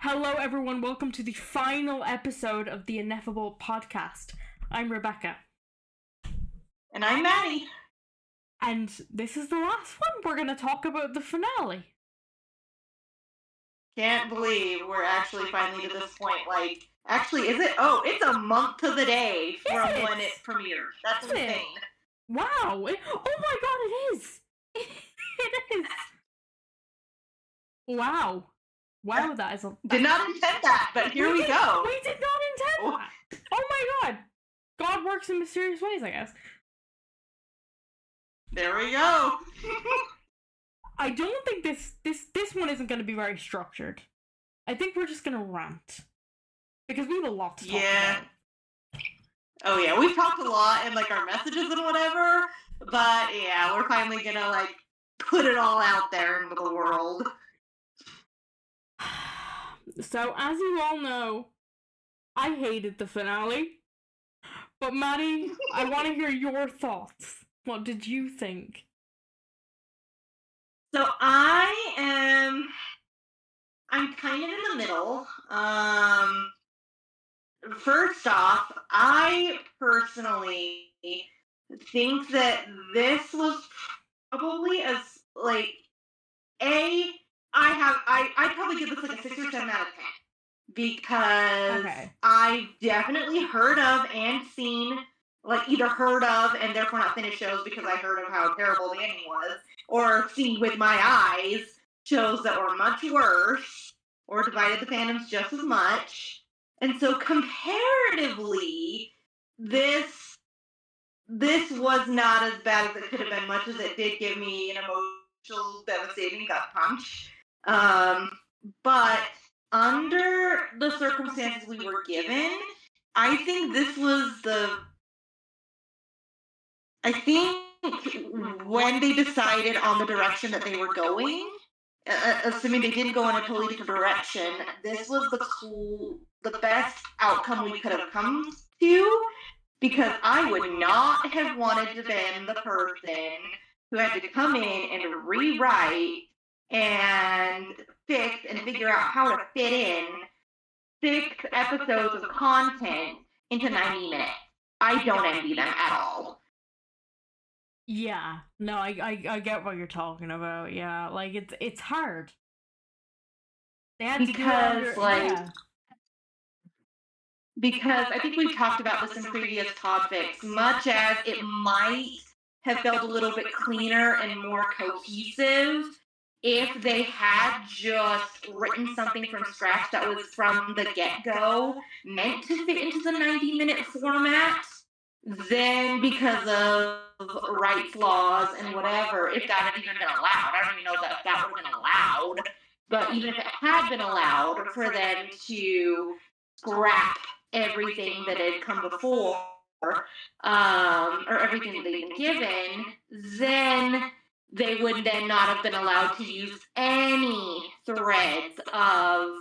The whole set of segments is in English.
Hello, everyone. Welcome to the final episode of the Ineffable Podcast. I'm Rebecca. And I'm Madi. And this is the last one. We're going to talk about the finale. Can't believe we're actually finally to this point. Actually, is it? Oh, it's a month to the day from when it premiered. That's insane. Wow. Oh my god, it is. It is. Wow. Wow, that is a... Did not intend that, but here we go. We did not intend that. Oh my god. God works in mysterious ways, I guess. There we go. I don't think this one isn't going to be very structured. I think we're just going to rant. Because we have a lot to talk about. Oh yeah, we've talked a lot in our messages and whatever, but yeah, we're finally going to put it all out there into the world. So, as you all know, I hated the finale. But Madi, I want to hear your thoughts. What did you think? So I'm kind of in the middle. First off, I personally think that this was probably I'd probably give this a 6 or 7 out of 10 because I've definitely heard of and seen, either heard of and therefore not finished shows because I heard of how terrible the ending was, or seen with my eyes shows that were much worse or divided the fandoms just as much. And so comparatively, this was not as bad as it could have been, much as it did give me an emotional, devastating gut punch. But under the circumstances we were given, I think this was I think when they decided on the direction that they were going, assuming they didn't go in a totally different direction, this was the best outcome we could have come to, because I would not have wanted to been the person who had to come in and rewrite and fix and figure out how to fit in 6 episodes of content into 90 minutes. I don't envy them at all. Yeah, no, I get what you're talking about. Yeah, it's hard. They had because I think we've talked about this in previous topics. Much as it might have felt a little bit cleaner and more cohesive if they had just written something from scratch that was from the get-go meant to fit into the 90-minute format, then because of rights laws and whatever, if that had even been allowed, I don't even know that that would have been allowed, but even if it had been allowed for them to scrap everything that had come before, or everything that they'd been given, then they would then not have been allowed to use any threads of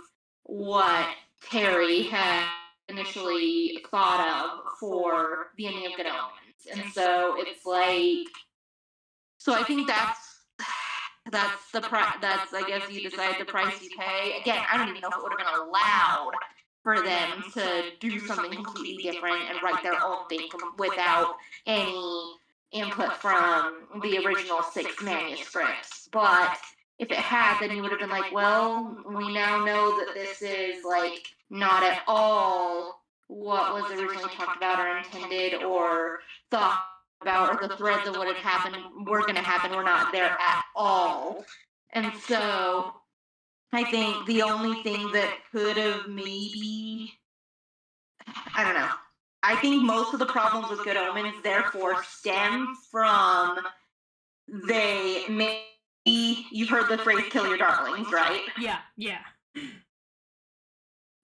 what Terry had initially thought of for the ending of Good Omens. And so it's so I think that's the price. That's, I guess, you decide the price you pay. Again, I don't even know if it would have been allowed for them to do something completely different and write their own thing without any input from the original 6 manuscripts. But if it had, then you would have been like, well, we now know that this is not at all what was originally talked about or intended or thought about, or the threads of what had happened were going to happen were not there at all. And so I think the only thing that could have maybe, I don't know, I think most of the problems with Good Omens therefore stem from you've heard the phrase "kill your darlings," right? Yeah.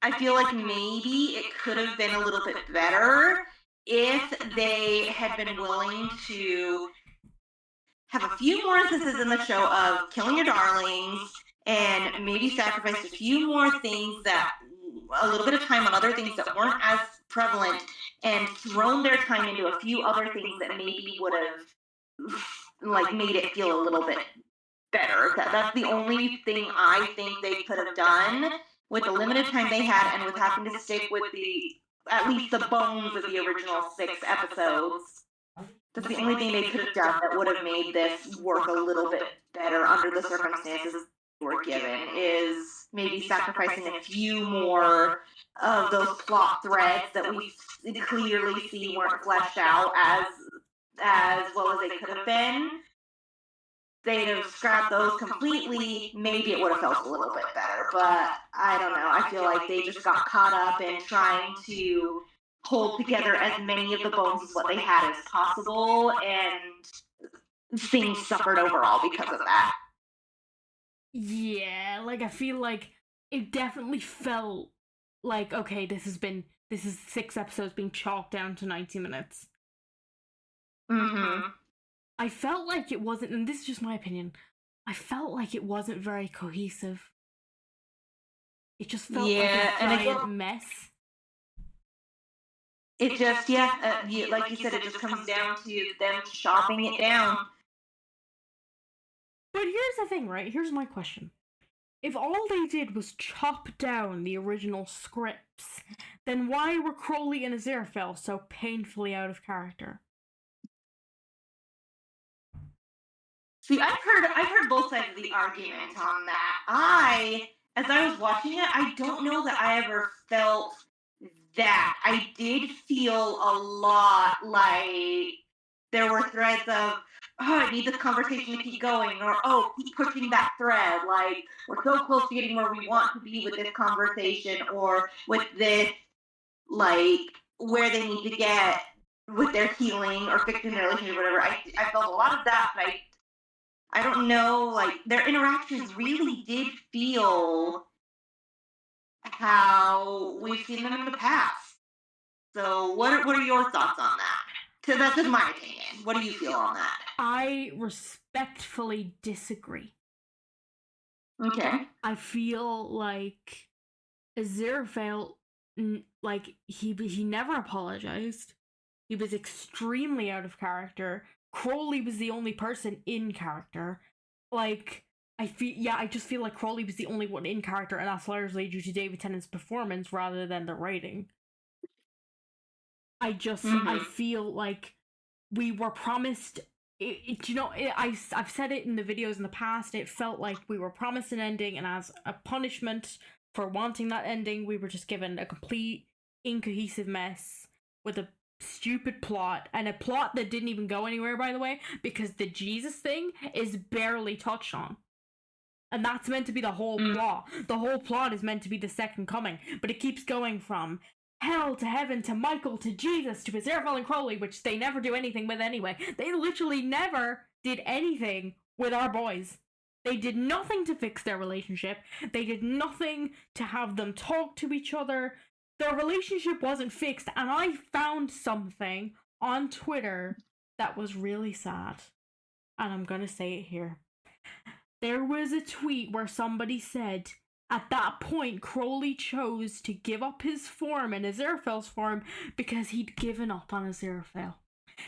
I feel like maybe it could have been a little bit better if they had been willing to have a few more instances in the show of killing your darlings and maybe sacrifice a few more things, a little bit of time on other things that weren't as prevalent, and thrown their time into a few other things that maybe would have made it feel a little bit better. That's the only thing I think they could have done with the limited time they had and with having to stick with at least the bones of the original 6 episodes. That's the only thing they could have done that would have made this work a little bit better under the circumstances they were given, is maybe sacrificing a few more of those plot threads that we clearly see weren't fleshed out as well as they could have been. They'd have scrapped those completely, maybe it would have felt a little bit better, but I don't know. I feel like they just got caught up in trying to hold together as many of the bones as what they had as possible, and things suffered overall because of that. Yeah, like, I feel like it definitely felt like, okay, this is 6 episodes being chalked down to 90 minutes. Mm-hmm. I felt like it wasn't, and this is just my opinion, I felt like it wasn't very cohesive. It just felt like a giant mess. It just, like you said, it just comes down to them chopping it down. But here's the thing, right? Here's my question. If all they did was chop down the original scripts, then why were Crowley and Aziraphale so painfully out of character? See, I've heard both sides of the argument on that. As I was watching it, I don't know that I ever felt that. I did feel a lot like there were threads of, I need this conversation to keep going, or, keep pushing that thread, like, we're so close to getting where we want to be with this conversation, or with this, like, where they need to get with their healing, or fixing their relationship, or whatever. I felt a lot of that, but I don't know, like, their interactions really did feel how we've seen them in the past. So what are your thoughts on that? So that's just my opinion. What do you feel on that? I respectfully disagree. Okay. I feel like Aziraphale, like, he never apologized. He was extremely out of character. Crowley was the only person in character. Like, I just feel like Crowley was the only one in character, and that's largely due to David Tennant's performance rather than the writing. I feel like we were promised, I've said it in the videos in the past, it felt like we were promised an ending, and as a punishment for wanting that ending, we were just given a complete incohesive mess with a stupid plot, and a plot that didn't even go anywhere, by the way, because the Jesus thing is barely touched on. And that's meant to be the whole plot. The whole plot is meant to be the second coming, but it keeps going from hell to heaven to Michael to Jesus to Aziraphale and Crowley, which they never do anything with anyway. They literally never did anything with our boys. They did nothing to fix their relationship. They did nothing to have them talk to each other. Their relationship wasn't fixed, and I found something on Twitter that was really sad. And I'm gonna say it here. There was a tweet where somebody said, at that point, Crowley chose to give up his form and Aziraphale's form because he'd given up on Aziraphale.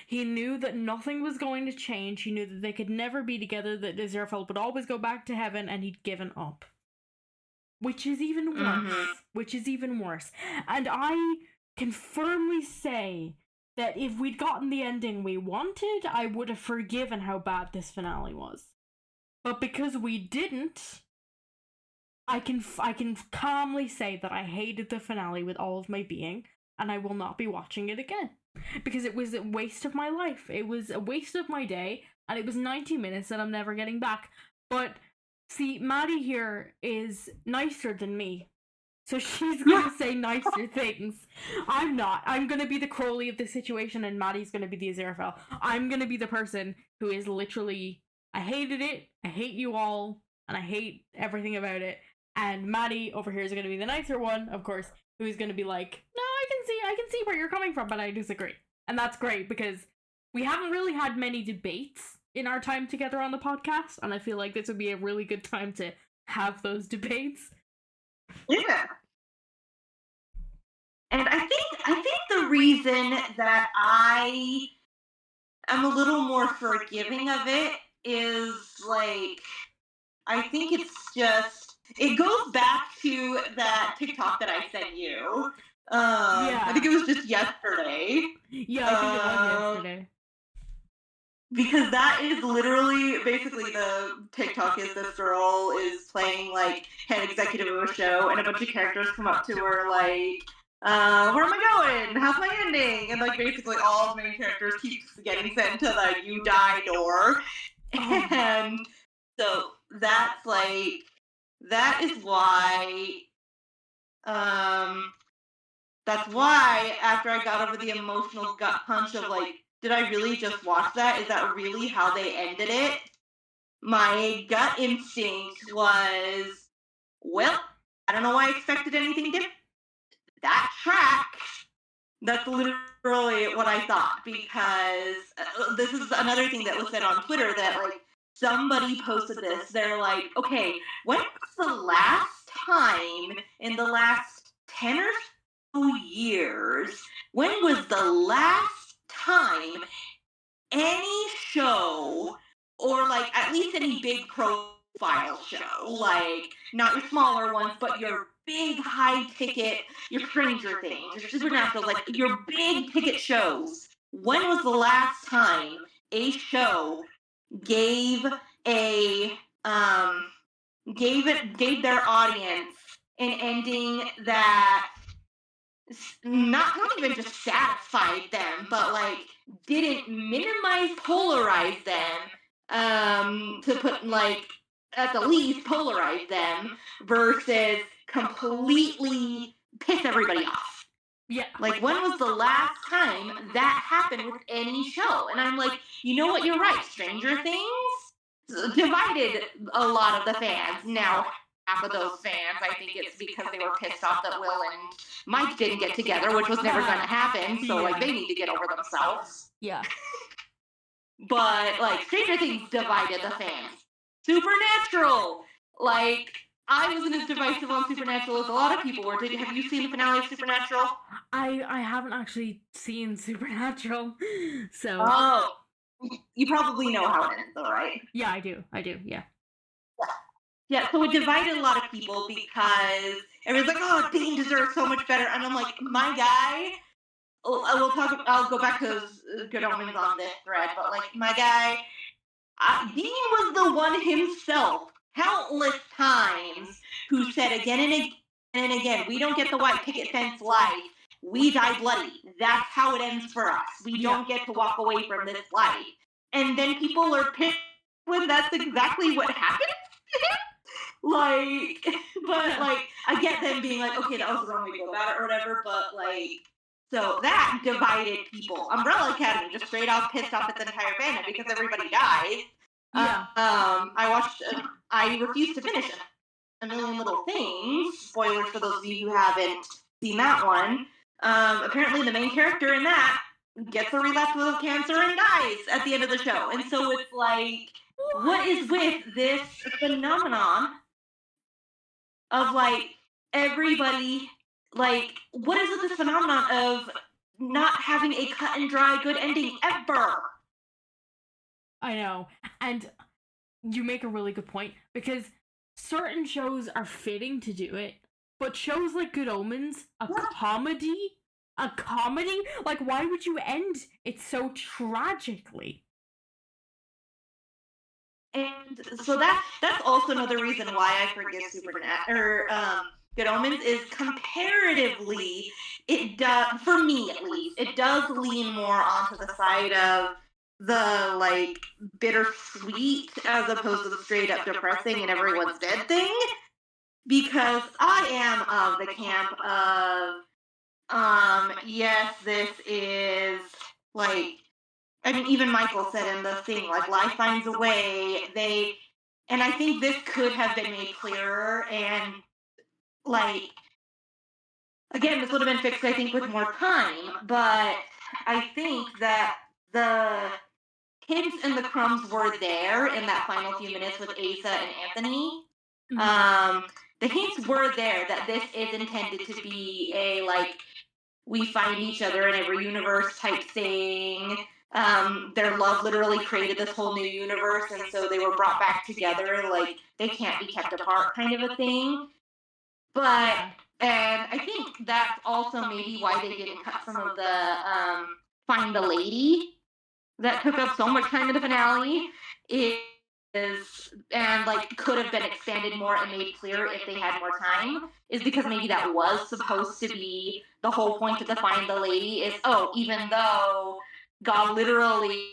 He knew that nothing was going to change. He knew that they could never be together, that Aziraphale would always go back to heaven, and he'd given up. Which is even worse. And I can firmly say that if we'd gotten the ending we wanted, I would have forgiven how bad this finale was. But because we didn't, I can calmly say that I hated the finale with all of my being, and I will not be watching it again. Because it was a waste of my life. It was a waste of my day, and it was 90 minutes that I'm never getting back. But see, Madi here is nicer than me. So she's gonna say nicer things. I'm not. I'm gonna be the Crowley of the situation, and Madi's gonna be the Aziraphale. I'm gonna be the person who is literally, I hated it, I hate you all, and I hate everything about it. And Madi over here is gonna be the nicer one, of course, who's gonna be like, no, I can see where you're coming from, but I disagree. And that's great, because we haven't really had many debates in our time together on the podcast, and I feel like this would be a really good time to have those debates. Yeah. And I think the reason that I am a little more forgiving of it is, like, I think it's just It goes back to that TikTok that I sent you. I think it was just yesterday. Yeah, I think it was yesterday. Because that is literally, basically the TikTok is this girl is playing, like, head executive of a show, and a bunch of characters come up to her, like, where am I going? How's my ending? And, like, basically all of the main characters keep getting sent to the you die door. And so that's, like, that is why, that's why after I got over the emotional gut punch of, like, did I really just watch that? Is that really how they ended it? My gut instinct was, well, I don't know why I expected anything different. That tracks. That's literally what I thought, because this is another thing that was said on Twitter that, like, somebody posted this. They're like, okay, when was the last time in the last 10 or so years, when was the last time any show, or, like, at least any big profile show, like, not your smaller ones, but your big high ticket, your Stranger Things, your Supernatural, like, your big ticket shows, when was the last time a show gave a gave their audience an ending that not even just satisfied them, but, like, didn't minimize, polarize them, to put, like, at the least polarize them, versus completely piss everybody off. Yeah. Like, when was the last time that happened with any show? And I'm like, you know what, you're right, Stranger Things divided a lot of the fans. Now, half of those fans, I think it's because they were pissed off that Will and Mike didn't get together, which was never going to happen, so, like, they need to get over themselves. Yeah. But, like, Stranger Things divided the fans. Supernatural! Like, I wasn't as divisive on Supernatural as a lot of people were. Have you seen the finale of Supernatural? I haven't actually seen Supernatural, so... Oh. You probably know how it ends, though, right? Yeah, I do, yeah. Yeah, so it divided a lot of people because everyone's like, oh, Dean deserves so much better. And I'm like, my guy, I'll go back to Good Omens on this thread, but, like, my guy, Dean was the one himself, countless times, who said again and again, we don't get the white picket fence life. We die bloody. That's how it ends for us. We don't get to walk away from this life. And then people are pissed when that's exactly what happened. Like, but, like, I get them being like, okay, that was the wrong way to go about it or whatever, but, like, so that divided people. Umbrella Academy just straight off pissed off at the entire fandom because everybody dies. Yeah. I refused to finish A Million Little Things. Spoilers for those of you who haven't seen that one. Apparently the main character in that gets a relapse of cancer and dies at the end of the show. And so it's like, what is with this phenomenon of, like, everybody, like, what is with this phenomenon of not having a cut and dry good ending ever? I know. And you make a really good point, because certain shows are fitting to do it, but shows like Good Omens, a comedy? Like, why would you end it so tragically? And so that's also another reason why I forgive Good Omens, is comparatively, it does, for me at least, it does lean more onto the side of the, like, bittersweet as opposed to the straight up depressing and everyone's dead thing. Because I am of the camp of, yes, this is, like, I mean, even Michael said in the thing, like, life finds a way. And I think this could have been made clearer, and, like, again, this would have been fixed, I think, with more time, but I think that the hints and the crumbs were there in that final few minutes with Asa and Anthony. The hints were there that this is intended to be a, like, we find each other in every universe type thing. their love literally created this whole new universe, and so they were brought back together, like, they can't be kept apart kind of a thing. But, and I think that's also maybe why they didn't cut some of the, Find the Lady that took up so much time in the finale is, and like could have been expanded more and made clear if they had more time, is because maybe that was supposed to be the whole point of the Find the Lady is, oh, even though God literally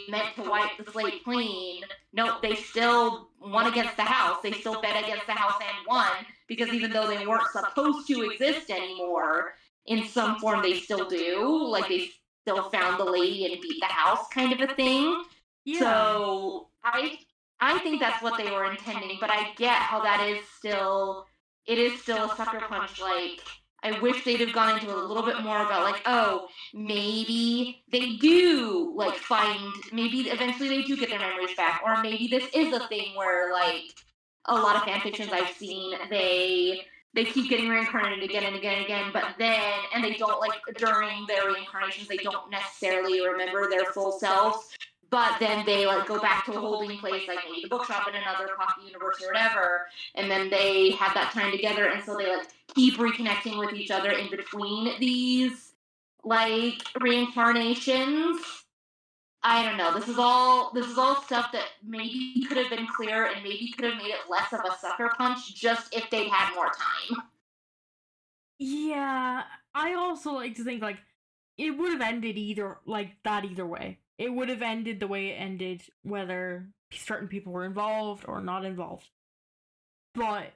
meant to wipe the slate clean, nope, they still won against the house. They still bet against the house and won, because even though they weren't supposed to exist anymore, in some form they still do. Like, they still found the lady and beat the house kind of a thing. Yeah. So I think that's what they were intending, but I get how that is still, it is still a sucker punch. Like, I wish they'd have gone into a little bit more about, like, oh, maybe they do, like, find, maybe eventually they do get their memories back, or maybe this is a thing where, like, a lot of fan fictions I've seen, they keep getting reincarnated again and again and again, but then, and they don't, like, during their reincarnations, they don't necessarily remember their full selves, but then they, like, go back to a holding place, like maybe the bookshop in another pocket universe or whatever, and then they have that time together, and so they, like, keep reconnecting with each other in between these, like, reincarnations. I don't know. This is all stuff that maybe could have been clearer and maybe could have made it less of a sucker punch just if they'd had more time. Yeah, I also like to think, like, it would have ended either way. It would have ended the way it ended, whether certain people were involved or not involved. But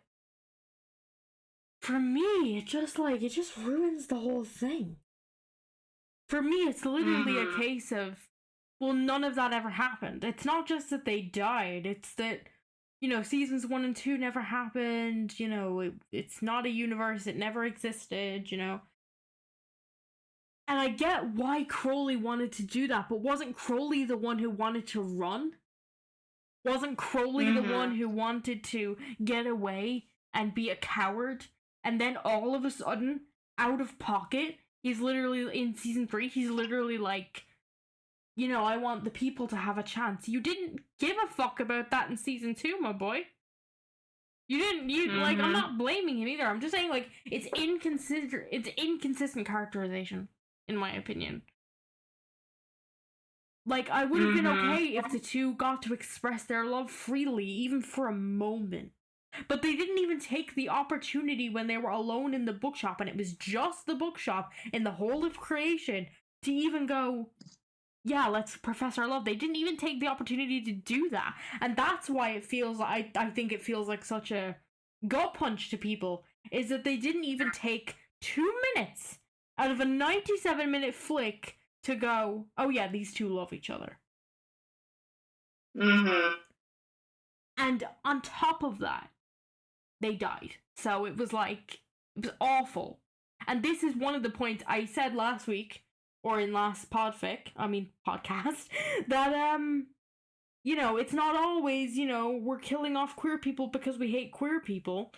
for me, it just ruins the whole thing. For me, it's literally a case of, well, none of that ever happened. It's not just that they died, it's that, seasons 1 and 2 never happened, it's not a universe, it never existed, And I get why Crowley wanted to do that, but wasn't Crowley the one who wanted to run? Wasn't Crowley the one who wanted to get away and be a coward? And then all of a sudden, out of pocket, he's literally, in season 3, he's literally like, I want the people to have a chance. You didn't give a fuck about that in season 2, my boy. You didn't, like, I'm not blaming him either. I'm just saying, like, it's inconsistent characterization, in my opinion. Like, I would have been okay if the two got to express their love freely, even for a moment. But they didn't even take the opportunity when they were alone in the bookshop, and it was just the bookshop in the whole of creation, to even go, yeah, let's profess our love. They didn't even take the opportunity to do that. And that's why it feels, I think it feels like such a gut punch to people, is that they didn't even take 2 minutes out of a 97-minute flick to go, oh yeah, these two love each other. And on top of that, they died. So it was awful. And this is one of the points I said last week, or in last podcast, that, it's not always, we're killing off queer people because we hate queer people.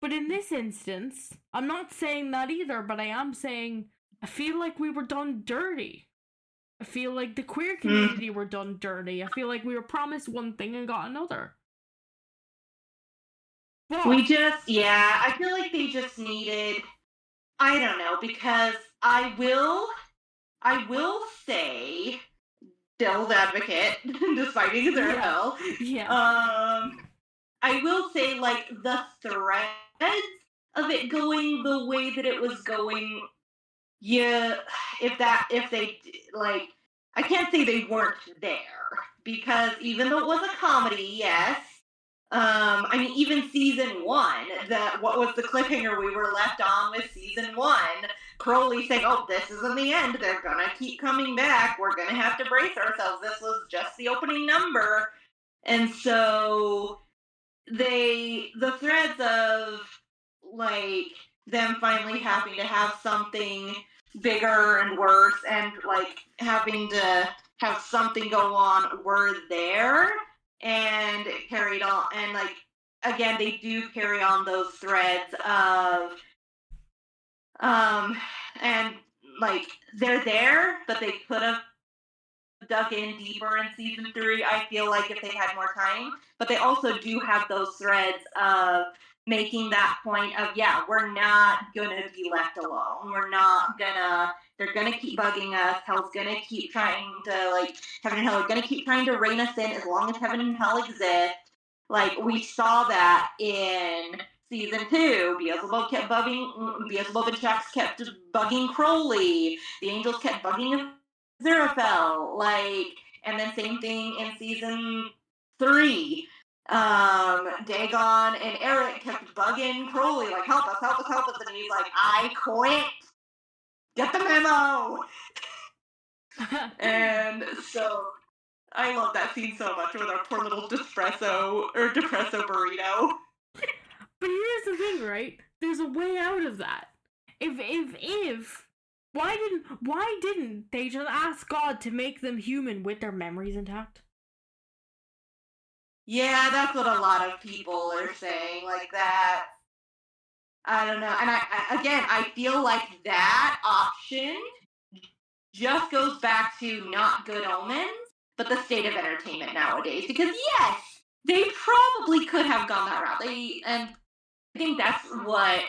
But in this instance, I'm not saying that either, but I am saying I feel like we were done dirty. I feel like the queer community were done dirty. I feel like we were promised one thing and got another. But I feel like they just needed, I don't know, because I will say, devil's advocate, despite being a hell. Yeah. I will say, like, the threads of it going the way that it was going, if they, like, I can't say they weren't there, because even though it was a comedy, yes, I mean, even season 1, what was the cliffhanger we were left on with season 1? Crowley saying, oh, this isn't the end, they're gonna keep coming back, we're gonna have to brace ourselves, this was just the opening number. And so the threads of, like, them finally having to have something bigger and worse, and, like, having to have something go on were there, and it carried on, and, like, again, they do carry on those threads of, and, like, they're there, but they could have dug in deeper in season 3, I feel like, if they had more time. But they also do have those threads of making that point of, yeah, we're not gonna be left alone. They're gonna keep bugging us. Hell's gonna keep trying to, like, heaven and hell are gonna keep trying to rein us in as long as heaven and hell exist. Like, we saw that in season 2. Beelzebub and Shax kept bugging Crowley. The angels kept bugging Aziraphale. Like, and then same thing in season 3. Dagon and Eric kept bugging Crowley, like, help us, and he's like, I quit. Get the memo. And so I love that scene so much with our poor little depresso burrito. But here's the thing, right? There's a way out of that. Why didn't they just ask God to make them human with their memories intact? Yeah, that's what a lot of people are saying, like that. I don't know. And I feel like that option just goes back to not Good Omens, but the state of entertainment nowadays. Because yes, they probably could have gone that route. And I think that's what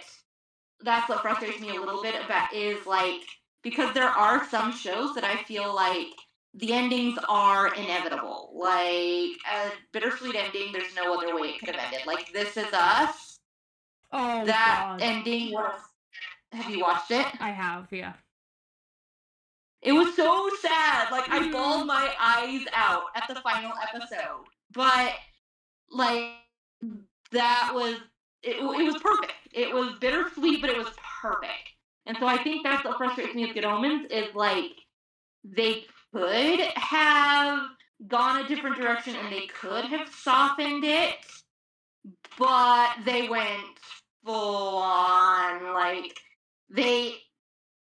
frustrates me a little bit about, is like, because there are some shows that I feel like the endings are inevitable. Like, a bittersweet ending, there's no other way it could have ended. Like, This Is Us. Oh, that God. ending was... Have you watched it? I have, yeah. It was so sad. Like, I bawled my eyes out at the final episode. But, like, that was... It was perfect. It was bittersweet, but it was perfect. And so I think that's what frustrates me with Good Omens, is, like, they could have gone a different direction and they could have softened it, but they went full on, like, they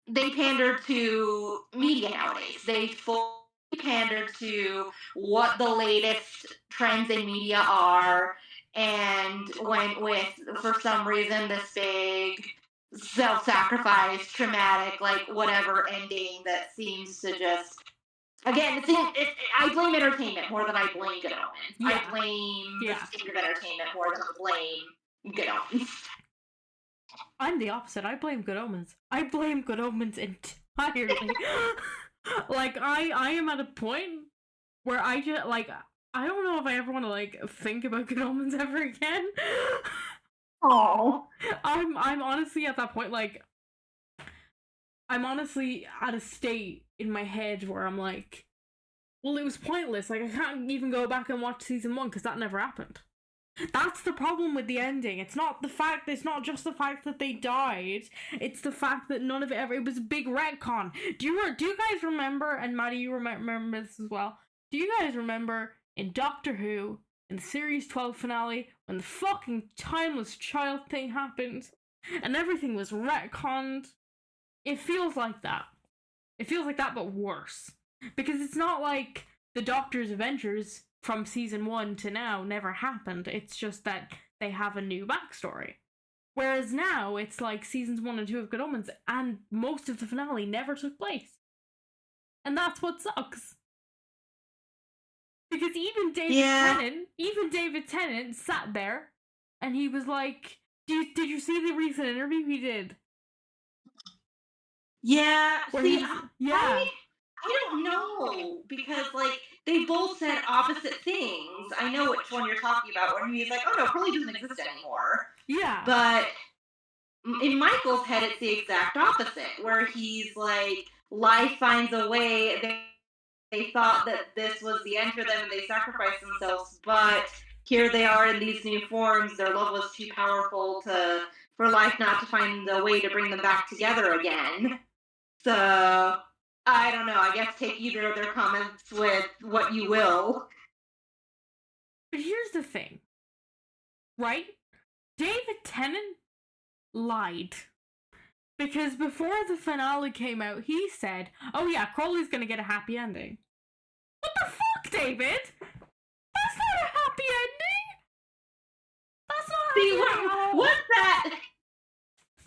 pandered to media nowadays. They fully pandered to what the latest trends in media are, and went with, for some reason, this big self-sacrifice, traumatic, like, whatever ending that seems to just... Again, I blame entertainment more than I blame Good Omens. Yeah. I blame the state of entertainment more than I blame Good Omens. I'm the opposite. I blame Good Omens. I blame Good Omens entirely. Like, I am at a point where I just, like, I don't know if I ever want to, like, think about Good Omens ever again. Oh. I'm honestly at that point, like, I'm honestly at a state in my head where I'm like, well, it was pointless. Like, I can't even go back and watch season 1 because that never happened. That's the problem with the ending. It's not just the fact that they died. It's the fact that none of it ever... It was a big retcon. Do you guys remember, and Maddie, you remember this as well, do you guys remember in Doctor Who, in the Series 12 finale, when the fucking timeless child thing happened, and everything was retconned? It feels like that. It feels like that, but worse. Because it's not like the Doctor's adventures from season 1 to now never happened. It's just that they have a new backstory. Whereas now, it's like seasons 1 and 2 of Good Omens, and most of the finale never took place. And that's what sucks. Because even David Tennant sat there, and he was like, did you see the recent interview he did? Yeah, I don't know, because, like, they both said opposite things. I know which one you're talking about, when he's like, oh no, Crowley doesn't exist anymore. Yeah. But in Michael's head, it's the exact opposite, where he's like, life finds a way. They thought that this was the end for them, and they sacrificed themselves, but here they are in these new forms. Their love was too powerful for life not to find a way to bring them back together again. So, I don't know. I guess take either of their comments with what you will. But here's the thing, right? David Tennant lied. Because before the finale came out, he said, oh yeah, Crowley's gonna get a happy ending. What the fuck, David? That's not a happy ending! That's not a happy ending! What's that?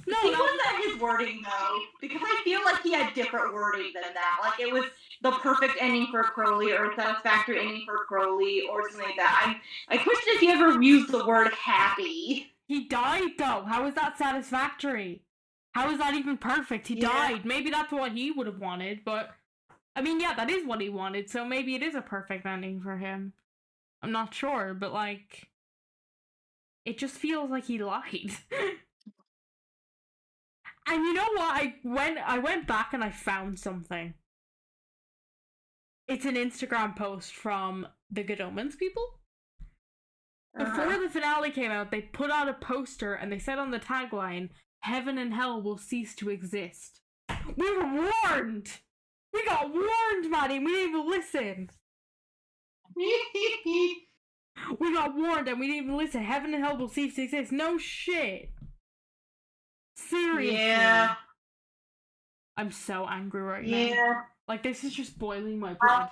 No, See, wasn't that his wording, though? Because I feel like he had different wording than that. Like, it was the perfect ending for Crowley, or satisfactory ending for Crowley, or something like that. I question if he ever used the word happy. he died, though. How is that satisfactory? How is that even perfect? He died. Maybe that's what he would have wanted, but... I mean, yeah, that is what he wanted, so maybe it is a perfect ending for him. I'm not sure, but, like... It just feels like he lied. And you know what? I went back and I found something. It's an Instagram post from the Good Omens people. Before the finale came out, they put out a poster and they said on the tagline, "Heaven and hell will cease to exist." We were warned! We got warned, Maddie, and we didn't even listen. We got warned and we didn't even listen. Heaven and hell will cease to exist. No shit. Seriously. Yeah. I'm so angry right now. Yeah. Like, this is just boiling my blood.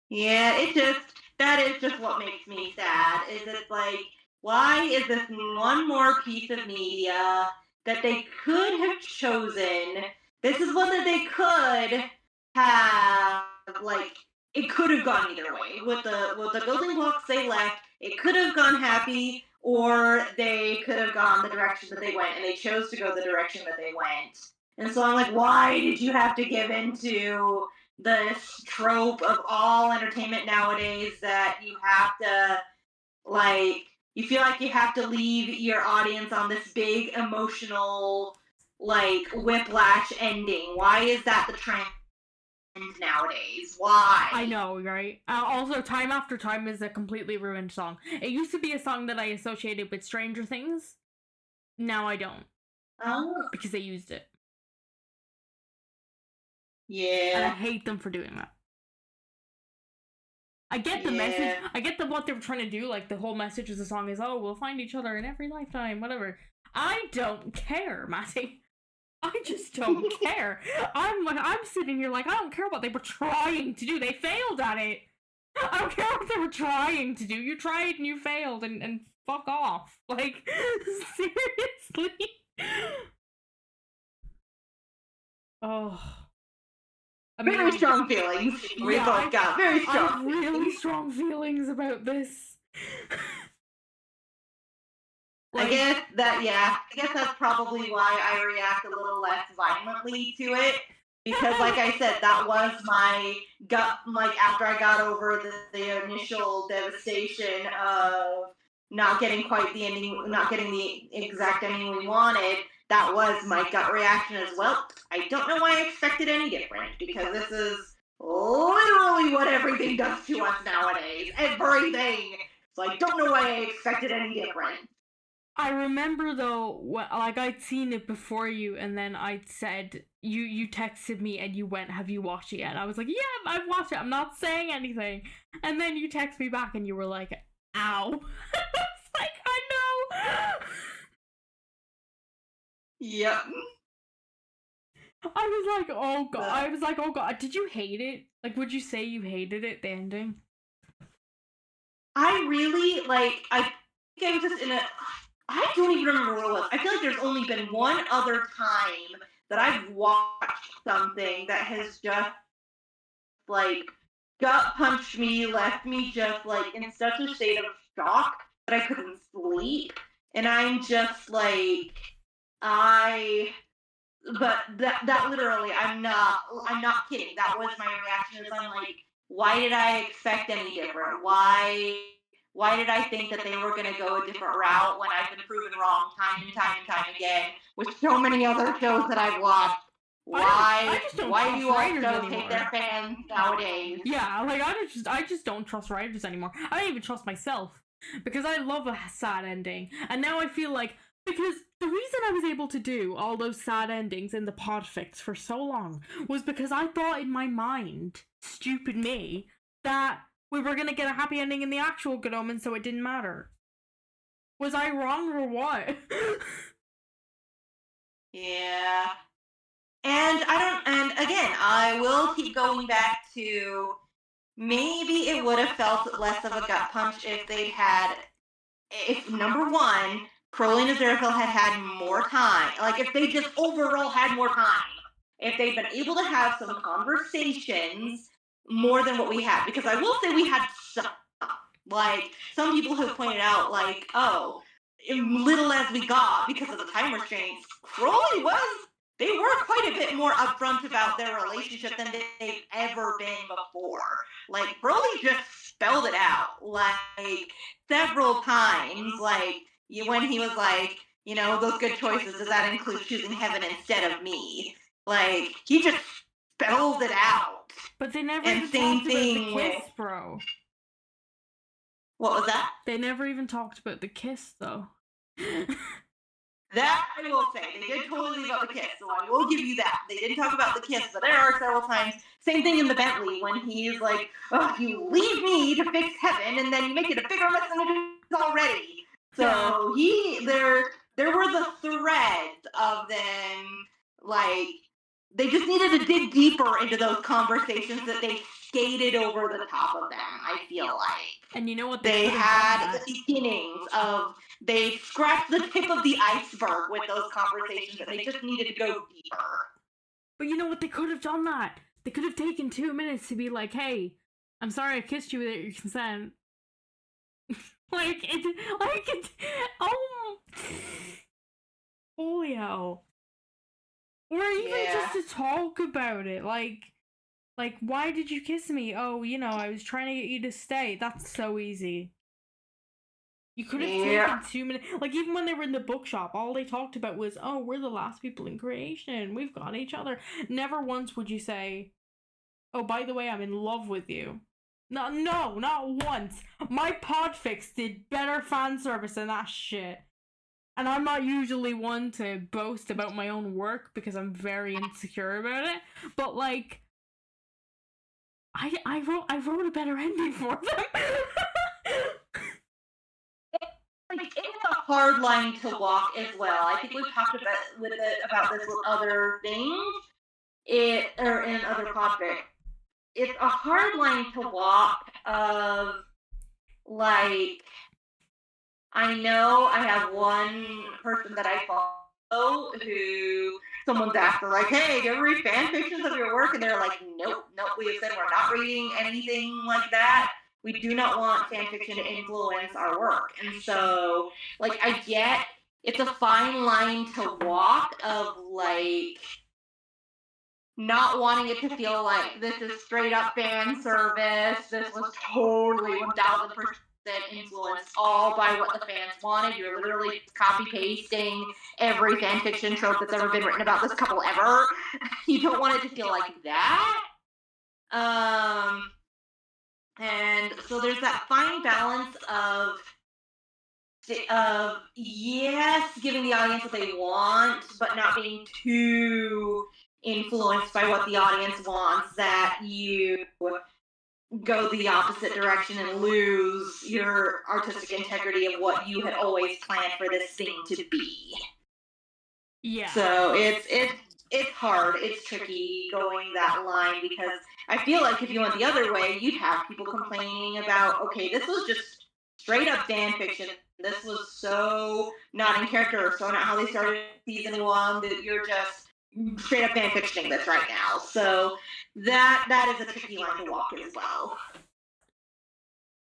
Yeah, that is just what makes me sad, is it's like, why is this one more piece of media that they could have chosen? This is one that they could have, like, it could have gone either way. With the building blocks they left, it could have gone happy, or they could have gone the direction that they went, and they chose to go the direction that they went. And so I'm like, why did you have to give into this trope of all entertainment nowadays that you have to, like, you feel like you have to leave your audience on this big emotional, like, whiplash ending? Why is that the trend nowadays? Why? I know, right? Also, Time After Time is a completely ruined song. It used to be a song that I associated with Stranger Things. Now I don't. Oh. Because they used it. Yeah. And I hate them for doing that. I get the message. I get what they were trying to do. Like, the whole message of the song is, oh, we'll find each other in every lifetime, whatever. I don't care, Madi. I just don't care. I'm sitting here like, I don't care what they were trying to do. They failed at it. I don't care what they were trying to do. You tried and you failed, and fuck off. Like, seriously? Oh. Very strong feelings. We both got very strong. I have really strong feelings about this. Like, I guess that's probably why I react a little less violently to it. Because, like I said, that was my gut, like, after I got over the initial devastation of not getting quite the ending, not getting the exact ending we wanted, that was my gut reaction as well. I don't know why I expected any different, because this is literally what everything does to us nowadays. Everything! So I don't know why I expected any different. I remember, though, like, I'd seen it before you, and then I said, you texted me and you went, have you watched it yet? And I was like, yeah, I've watched it, I'm not saying anything. And then you text me back and you were like, ow. I was like, I know. Yep. I was like, oh god, did you hate it? Like, would you say you hated it, the ending? I really, like, I think I was just in a... I don't even remember what it was. I feel like there's only been one other time that I've watched something that has just, like, gut punched me, left me just, like, in such a state of shock that I couldn't sleep. And I'm just, like, but that literally, I'm not kidding. That was my reaction. Is I'm like, why did I expect any different? Why did I think that they were going to go a different route when I've been proven wrong time and time again with so many other shows that I've watched? Why do you all still hate their fans nowadays? Yeah, like, I just don't trust writers anymore. I don't even trust myself, because I love a sad ending. And now I feel like, because the reason I was able to do all those sad endings in the podfics for so long was because I thought in my mind, stupid me, that we were gonna get a happy ending in the actual Good Omens, so it didn't matter. Was I wrong or what? Yeah. And again, I will keep going back to, maybe it would have felt less of a gut punch if number one, Crowley and Aziraphale had more time, like, if they just overall had more time, if they'd been able to have some conversations more than what we had, because I will say we had some, like, some people have pointed out, like, oh, little as we got because of the time restraints, Crowley they were quite a bit more upfront about their relationship than they've ever been before. Like, Crowley just spelled it out, like, several times, like, when he was like, those good choices, does that include choosing heaven instead of me? Like, he just spells it out. But they never and even same talked thing about the kiss, with, bro. what was that? They never even talked about the kiss, though. That I will say. They did totally leave out the kiss, so I will give you that. They didn't talk about the kiss, but there are several times, same thing in the Bentley, when he's like, oh, you leave me to fix heaven, and then you make it a bigger mess than it is already. So there were the threads of them, like, they just needed to dig deeper into those conversations that they skated over the top of them, I feel like. And you know what they had the beginnings of, they scratched the tip of the iceberg with those conversations, and they just needed to go deeper. But you know what, they could have done that. They could have taken 2 minutes to be like, hey, I'm sorry I kissed you without your consent. Oh, holy hell. Or even just to talk about it, like, why did you kiss me? Oh, I was trying to get you to stay. That's so easy. You could have taken 2 minutes. Like, even when they were in the bookshop, all they talked about was, oh, we're the last people in creation. We've got each other. Never once would you say, oh, by the way, I'm in love with you. No, not once. My Podfix did better fan service than that shit. And I'm not usually one to boast about my own work because I'm very insecure about it. But, like, I wrote a better ending for them. It's a hard line to walk as well. I think we've talked about this with other things, or in other podcasts. It's a hard line to walk of, like, I know I have one person that I follow who someone's after, like, hey, do you ever read fan fictions of your work? And they're like, nope, we have said we're not reading anything like that. We do not want fan fiction to influence our work. And so, like, I get it's a fine line to walk of, like, not wanting it to feel like this is straight up fan service. This was totally 1000% influenced all by what the fans wanted. You're literally copy pasting every fan fiction trope that's ever been written about this couple ever. You don't want it to feel like that. And so there's that fine balance of yes, giving the audience what they want, but not being too influenced by what the audience wants, that you go the opposite direction and lose your artistic integrity of what you had always planned for this thing to be. Yeah. So it's hard, it's tricky going that line, because I feel like if you went the other way, you'd have people complaining about, okay, this was just straight up fan fiction. This was so not in character, or so not how they started season 1, that you're just straight up fan fictioning this right now. So that is a tricky line to walk as well.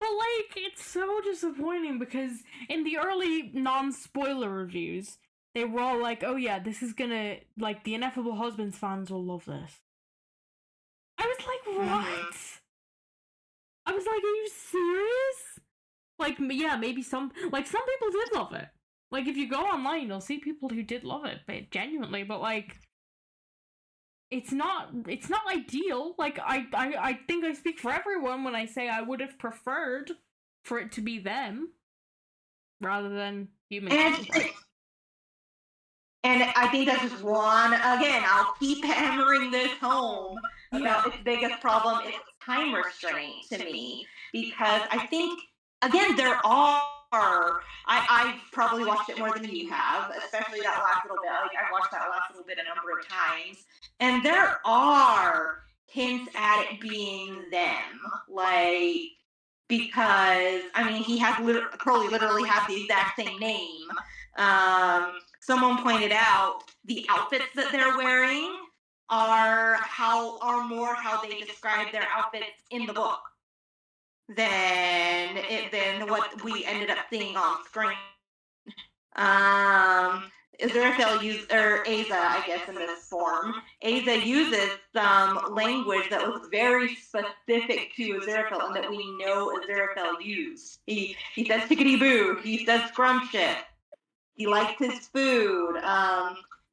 But, like, it's so disappointing because in the early non-spoiler reviews, they were all like, oh yeah, this is gonna, like, the Ineffable Husbands fans will love this. I was like, what? I was like, are you serious? Like, yeah, maybe some people did love it. Like, if you go online, you'll see people who did love it, but genuinely, but, like, it's not ideal. Like, I think I speak for everyone when I say I would have preferred for it to be them rather than human. And I think that's just one, again, I'll keep hammering this home about its biggest problem is time restraint to me. Because I think, again, there are, I've probably watched it more than you have, especially that last little bit. Like, I've watched that last little bit a number of times. And there are hints at it being them. Like, because I mean he has Crowley literally has the exact same name. Someone pointed out the outfits that they're wearing are more how they describe their outfits in the book than what we ended up seeing on screen. Aziraphale or Aza, I guess, in this form. Aza uses some language that was very specific to Aziraphale and that we know Aziraphale used. He says tickety boo. He says scrumptious. He likes his food.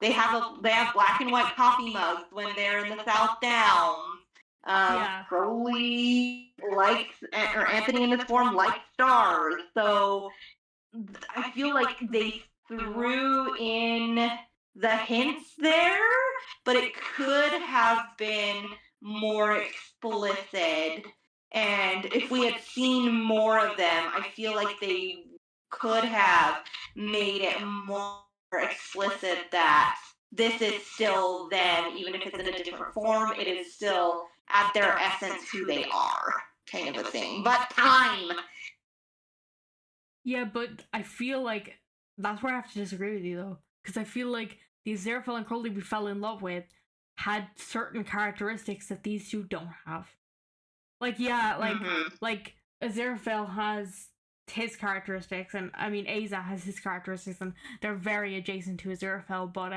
They have black and white coffee mugs when they're in the South Downs. Crowley likes, or Anthony in this form likes stars. So I feel like they threw in the hints there, but it could have been more explicit. And if we had seen more of them, I feel like they could have made it more explicit that this is still them, even if it's in a different form, it is still at their essence who they are, kind of a thing. But time! Yeah, but I feel like that's where I have to disagree with you, though. Because I feel like the Aziraphale and Crowley we fell in love with had certain characteristics that these two don't have. Like, yeah, like Aziraphale has his characteristics, and I mean Aza has his characteristics, and they're very adjacent to Aziraphale, but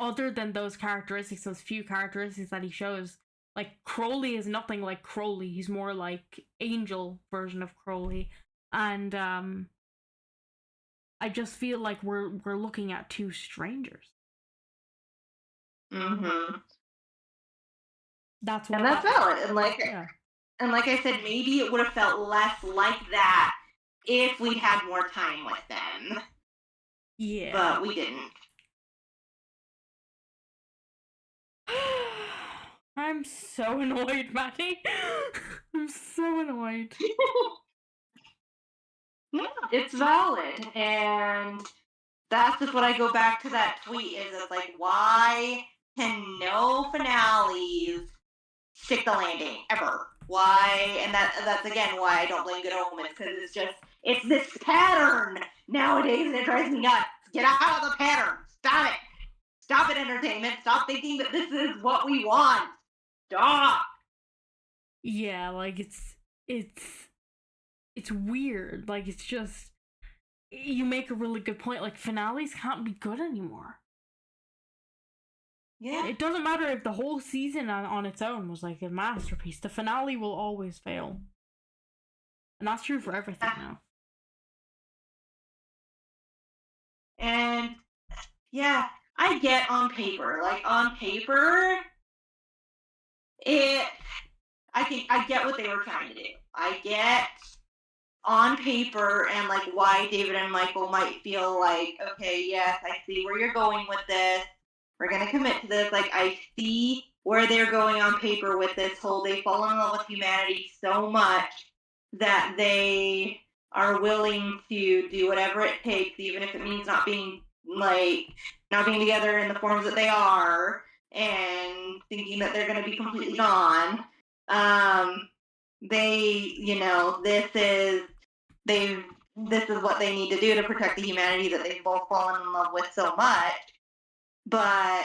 other than those characteristics, those few characteristics that he shows, like Crowley is nothing like Crowley. He's more like Angel version of Crowley. And I just feel like we're looking at two strangers. That's what. And that's valid. And like I said, maybe it would have felt less like that if we'd had more time with them. Yeah. But we didn't. I'm so annoyed, Maddie. I'm so annoyed. No, it's valid. And that's just what I go back to that tweet is it's like, why can no finales stick the landing ever? Why? And that's again why I don't blame Good Omens, because it's this pattern nowadays and it drives me nuts. Get out of the pattern. Stop it. Stop it, entertainment. Stop thinking that this is what we want. Stop. Yeah, like it's weird. Like, it's just, you make a really good point. Like, finales can't be good anymore. Yeah. It doesn't matter if the whole season on its own was like a masterpiece. The finale will always fail. And that's true for everything now. And yeah, I get on paper. Like, on paper, I get what they were trying to do. I get on paper and like why David and Michael might feel like, okay, yes, I see where you're going with this. We're gonna commit to this. Like, I see where they're going on paper with this whole they fall in love with humanity so much that they are willing to do whatever it takes, even if it means not being together in the forms that they are, and thinking that they're going to be completely gone. This is what they need to do to protect the humanity that they've both fallen in love with so much. But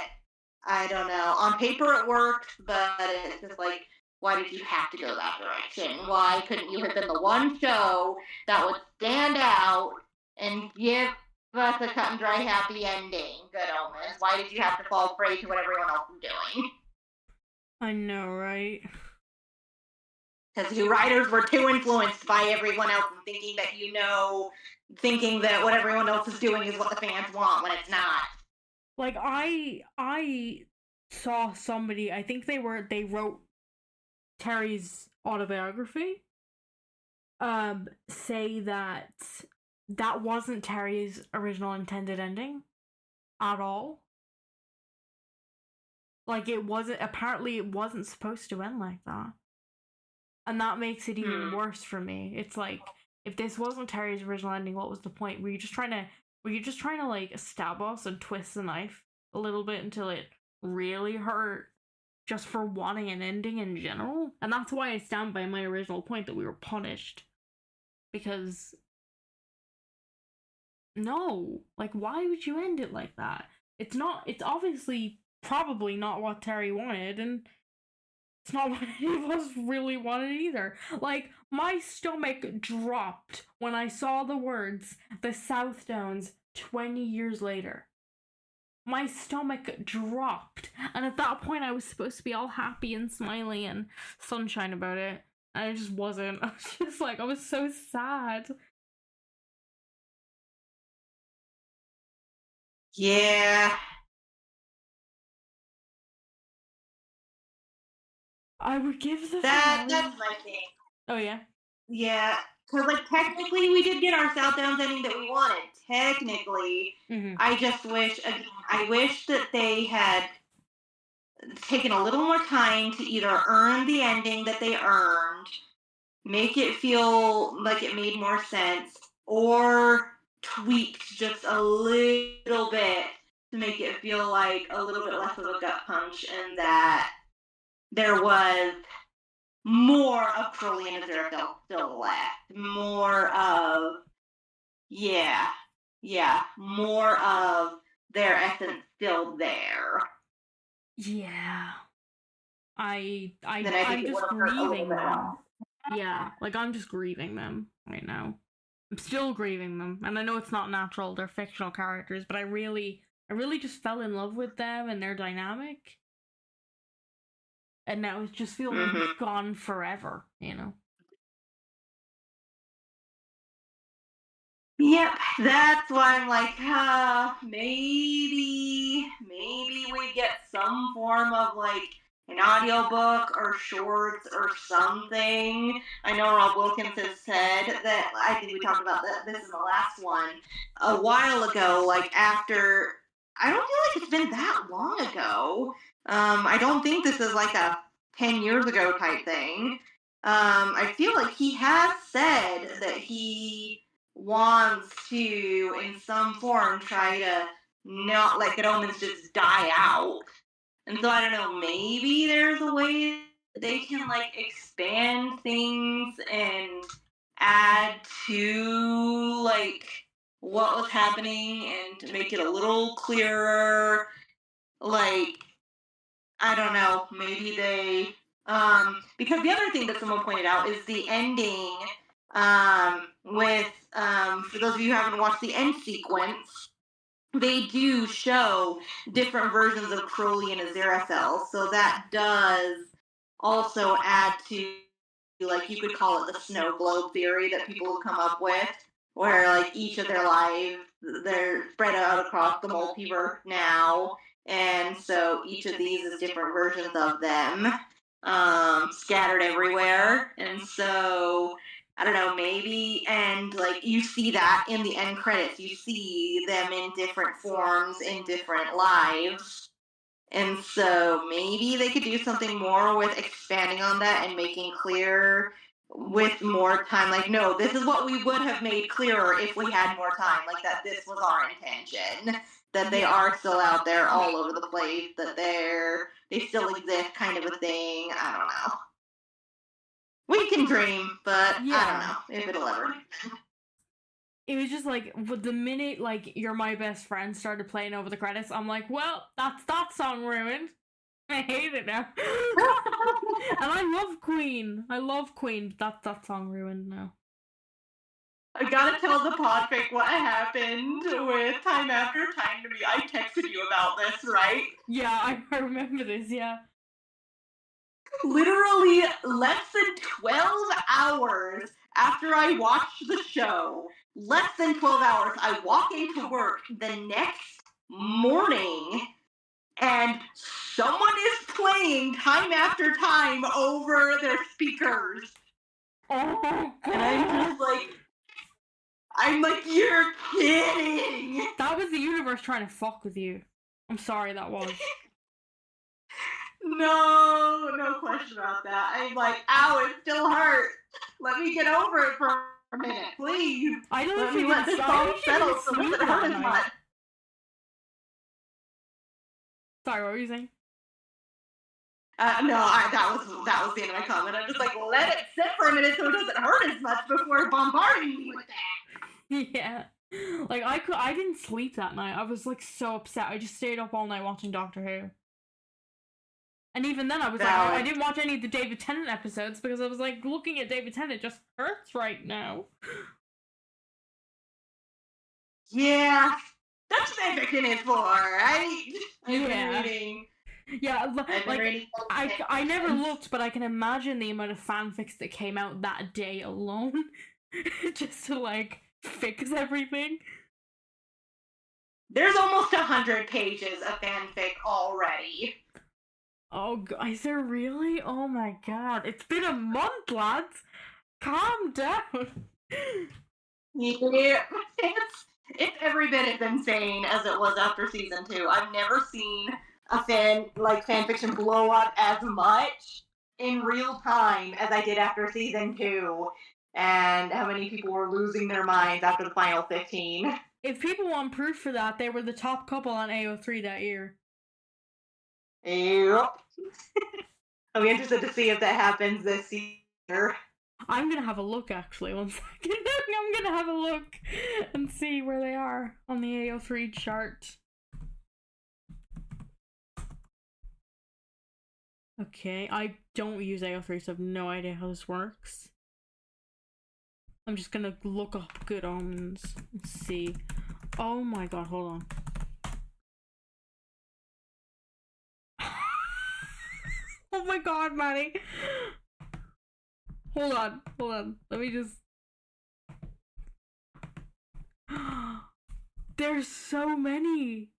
I don't know. On paper it works, but it's just like, why did you have to go that direction? Why couldn't you have been the one show that would stand out and give us a cut and dry happy ending? Good Omens. Why did you have to fall prey to what everyone else is doing? I know, right? Because you writers were too influenced by everyone else and thinking that what everyone else is doing is what the fans want when it's not. Like, I saw somebody, I think they wrote Terry's autobiography, say that wasn't Terry's original intended ending at all. Like, it wasn't supposed to end like that. And that makes it even worse for me. It's like, if this wasn't Terry's original ending, what was the point? Were you just trying to like stab us and twist the knife a little bit until it really hurt? just for wanting an ending in general. And that's why I stand by my original point that we were punished. Because no, like, why would you end it like that? It's obviously probably not what Terry wanted, and it's not what any of us really wanted either. Like, my stomach dropped when I saw the words, the South Downs 20 years later. My stomach dropped, and at that point I was supposed to be all happy and smiley and sunshine about it, and I just wasn't. I was just like, I was so sad. Yeah. I would give the That's finale. my thing. Oh yeah. Yeah, because like technically we did get our South Downs ending that we wanted. Technically, I just wish that they had taken a little more time to either earn the ending that they earned, make it feel like it made more sense, or tweaked just a little bit to make it feel like a little bit less of a gut punch, and that there was more of Crowley and Aziraphale still left. More of, more of their essence still there. Yeah. I'm think just grieving them. Yeah, like, I'm just grieving them right now. I'm still grieving them, and I know it's not natural, they're fictional characters, but I really just fell in love with them and their dynamic. And now it just feels like it's gone forever, you know? Yep, that's why I'm like, maybe we get some form of like an audiobook or shorts or something. I know Rob Wilkins has said that, I think we talked about this in the last one a while ago, like after, I don't feel like it's been that long ago. I don't think this is like a 10 years ago type thing. I feel like he has said that he wants to, in some form, try to not let Good Omens just die out. And so I don't know, maybe there's a way they can like expand things and add to like what was happening and make it a little clearer. Like, I don't know, maybe they because the other thing that someone pointed out is the ending with for those of you who haven't watched the end sequence, they do show different versions of Crowley and Aziraphale, so that does also add to, like, you could call it the snow globe theory that people have come up with, where like each of their lives, they're spread out across the multiverse now, and so each of these is different versions of them, scattered everywhere, and so I don't know, maybe, and like you see that in the end credits, you see them in different forms, in different lives. And so maybe they could do something more with expanding on that and making clear with more time. Like, no, this is what we would have made clearer if we had more time. Like, that this was our intention. That they are still out there all over the place. That they still exist, kind of a thing. I don't know. We can dream, but I don't know if it'll ever. It was just like, the minute like You're My Best Friend started playing over the credits, I'm like, well, that's that song ruined. I hate it now. And I love Queen, but that song ruined now. I gotta tell the podfic what happened with Time After Time to me. I texted you about this, right? Yeah, I remember this, yeah. Literally less than 12 hours after I watched the show, less than 12 hours, I walk into work the next morning and someone is playing Time After Time over their speakers. Oh, and I'm like, you're kidding. That was the universe trying to fuck with you. I'm sorry, that was. No question about that. I'm like, ow, it still hurts. Let me get over it for a minute, please. I don't Let me let this song settle so it doesn't hurt as much. Sorry, what were you saying? that was the end of my comment. I'm just like, let it sit for a minute so it doesn't hurt as much before bombarding me with that. Yeah. Like, I didn't sleep that night. I was, like, so upset. I just stayed up all night watching Doctor Who. And even then, I was like, I didn't watch any of the David Tennant episodes because I was like, looking at David Tennant just hurts right now. Yeah. That's what fanfiction is for, right? I've been reading. Yeah, like, I never looked, but I can imagine the amount of fanfics that came out that day alone. Just to, like, fix everything. There's almost 100 pages of fanfic already. Oh, is there really? Oh my god. It's been a month, lads! Calm down! Yeah, it's every bit as insane as it was after season 2. I've never seen a fanfiction blow up as much in real time as I did after season 2, and how many people were losing their minds after the final 15. If people want proof for that, they were the top couple on AO3 that year. Yep. I'm interested to see if that happens this year. I'm gonna have a look, actually, one second. I'm gonna have a look and see where they are on the AO3 chart. Okay, I don't use AO3, so I have no idea how this works. I'm just gonna look up Good Omens and see. Oh my god, hold on. Oh my god, Maddie! Hold on. Let me just... There's so many!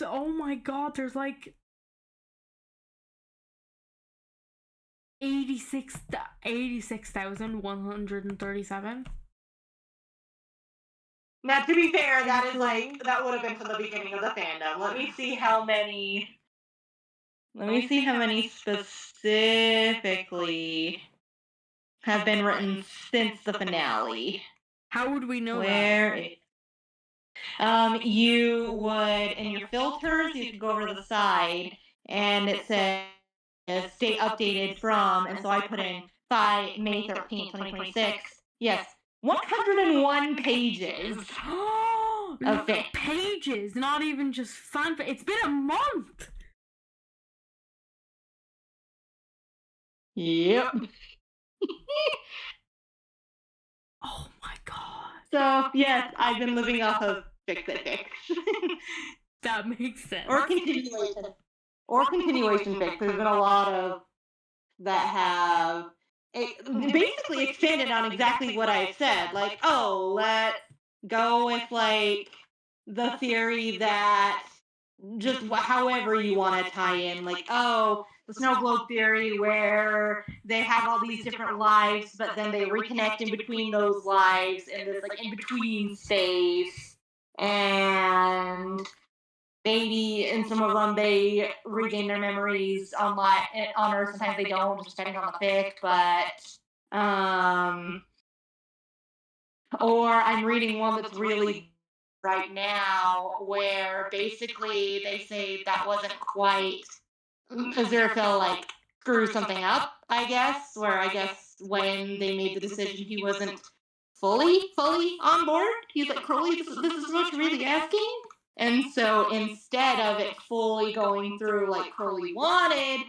Oh my god, there's like... 86,137. Now, to be fair, that would have been from the beginning of the fandom. Let me see how many specifically have been written since the finale. How would we know that? You would, in your filters, you could go over to the side, and it says stay updated from, and so I put in May 13th, 2026. Yes, 101 pages. Of it. Pages, not even just fanfic. It's been a month. Yep. Oh my god. So, yes, I've been living off of fic. That makes sense. Or continuation fic. There's been a lot of that have basically expanded on exactly what I said. Like, oh, let's go with, like, the theory that just however you want to tie in. Like, oh, the snow globe theory where they have all these different lives, but then they reconnect in between those lives in this, like, in-between space. And maybe in some of them they regain their memories on Earth. Sometimes they don't, just depending on the fic. But or I'm reading one that's really right now where basically they say that wasn't quite Aziraphale, like, screw something up, I guess, where I guess when they made the decision he wasn't fully on board. He's like, Crowley, this is what you're really asking? And so instead of it fully going through like Crowley wanted,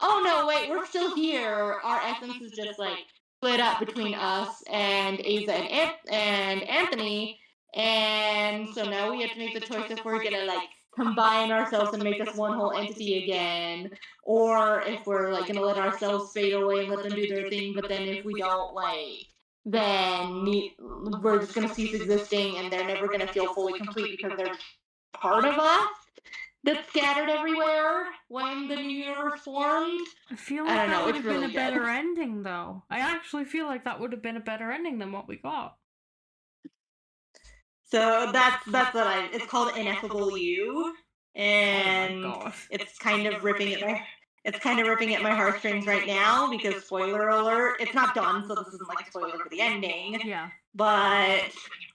oh no, wait, we're still here. Our essence is just like split up between us and Aza and Anthony. And so now we have to make the choice if we're gonna like combine ourselves and make us one whole entity again, or if we're like gonna let ourselves fade away and let them do their thing. But then if we don't, like, then we're just gonna cease existing, and they're never gonna feel fully complete because they're part of us that's scattered everywhere when the new universe formed. I feel like that would have been a better ending, though. I actually feel like that would have been a better ending than what we got. So that's what it's called Ineffable You, and it's kind of ripping at my heartstrings right now because, spoiler alert, it's not done, so this isn't like a spoiler for the ending. Yeah. But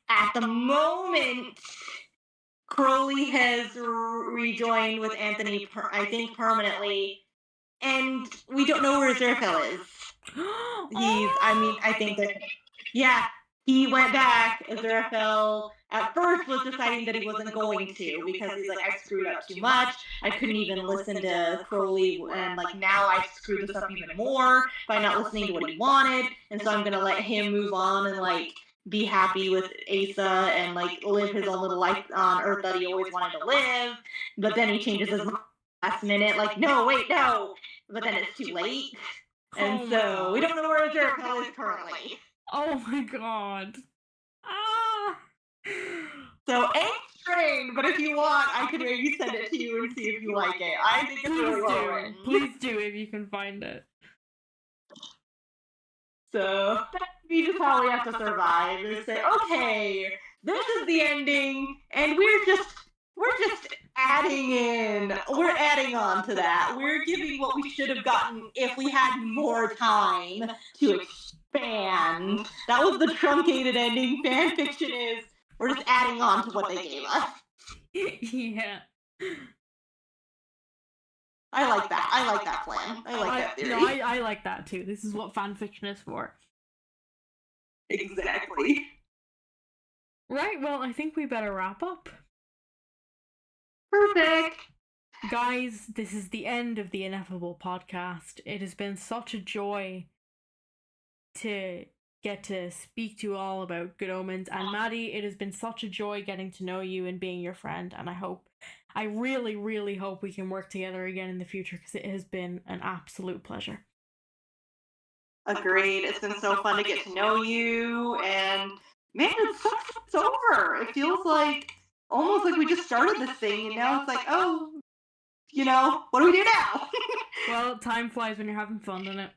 at the moment, Crowley has rejoined with Anthony, I think permanently, and we don't know where Aziraphale is. I think that, yeah, he went back. Aziraphale at first was deciding that he wasn't going to because he's like, I screwed up too much. I couldn't even listen to Crowley, and like now I've screwed this up even more by not listening to what he wanted, and so I'm gonna let him move on and like be happy with Asa and like live his own little life on Earth that he always wanted to live. But then he changes his mind last minute, like, no, wait, no. But then it's too late. And so we don't know where Aziraphale is currently. Oh my god. Ah! So A-Train, but if you want, I could maybe send it to you and see if you like it. I think it's really well written. Please do if you can find it. So that'd be just how we have to survive, is say, okay, this is the ending, and we're just adding on to that. We're giving what we should have gotten if we had more time to expand. That was the truncated ending. Fan fiction is, we're just adding on to what they gave us. Yeah. I like that. I like that plan. I like that theory. No, I like that too. This is what fan fiction is for. Exactly. Right, well, I think we better wrap up. Perfect. Guys, this is the end of the Ineffable Podcast. It has been such a joy to get to speak to you all about Good Omens. And Maddie, it has been such a joy getting to know you and being your friend. And I really, really hope we can work together again in the future because it has been an absolute pleasure. Agreed. It's been so fun to get to know you. And man, it sucks it's over. It feels like almost like we just started this thing and now it's like, oh, what do we do now? Well, time flies when you're having fun, doesn't it?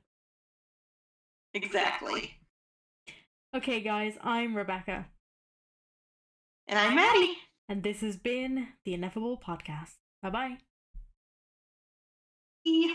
Exactly. Okay, guys, I'm Rebecca. And I'm Maddie. And this has been the Ineffable Podcast. Bye-bye. Bye.